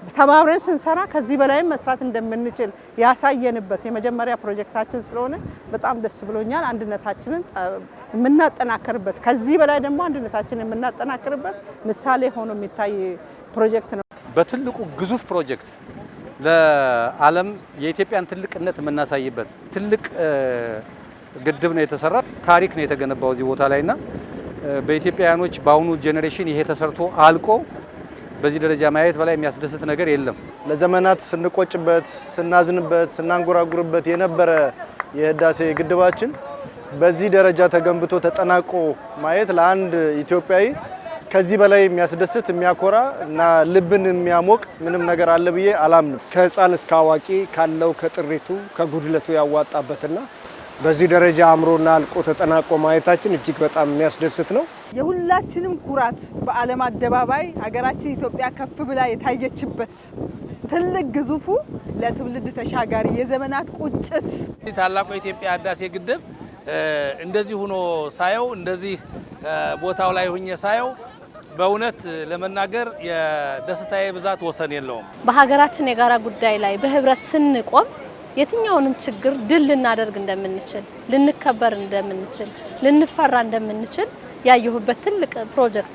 ተባብረን ስንሰራ ከዚህ በላይ መስራት እንደምንችል ያሳየንበት የመጀመሪያ ፕሮጀክታችን ስለሆነ በጣም ደስ ብሎኛል። አንድነታችንን የምናጠናክርበት ከዚህ በላይ ደግሞ አንድነታችንን የምናጠናክርበት ምሳሌ ሆኖ የሚታይ ፕሮጀክት ነው። በትልቁ ግዙፍ ፕሮጀክት ለዓለም የኢትዮጵያን ትልቅነት የምናሳይበት ትልቅ ግድብ ነው የተሰራ። ታሪክ ነው የተገነባው እዚህ ቦታ ላይና በኢትዮጵያውያኖች በአሁኑ ጄኔሬሽን ይሄ ተሰርቶ አልቆ በዚህ ደረጃ ማየት በላይ የሚያስደስት ነገር የለም። ለዘመናት ስንቆጭበት፣ ስናዝንበት፣ ስናንጎራጉርበት የነበረ የህዳሴ ግድባችን በዚህ ደረጃ ተገንብቶ ተጠናቆ ማየት ለአንድ ኢትዮጵያዊ ከዚህ በላይ የሚያስደስት የሚያኮራ እና ልብን የሚያሞቅ ምንም ነገር አለ ብዬ አላምንም። ከህፃን እስከ አዋቂ ካለው ከጥሪቱ ከጉድለቱ ያዋጣበትና በዚህ ደረጃ አምሮና አልቆ ተጠናቆ ማየታችን እጅግ በጣም የሚያስደስት ነው። የሁላችንም ኩራት በዓለም አደባባይ ሀገራችን ኢትዮጵያ ከፍ ብላ የታየችበት ትልቅ ግዙፉ ለትውልድ ተሻጋሪ የዘመናት ቁጭት ታላቁ የኢትዮጵያ ህዳሴ ግድብ እንደዚህ ሆኖ ሳየው እንደዚህ ቦታው ላይ ሆኜ ሳየው በእውነት ለመናገር የደስታዬ ብዛት ወሰን የለውም። በሀገራችን የጋራ ጉዳይ ላይ በህብረት ስንቆም የትኛውንም ችግር ድል ልናደርግ እንደምንችል፣ ልንከበር እንደምንችል፣ ልንፈራ እንደምንችል ያየሁበት ትልቅ ፕሮጀክት ነው።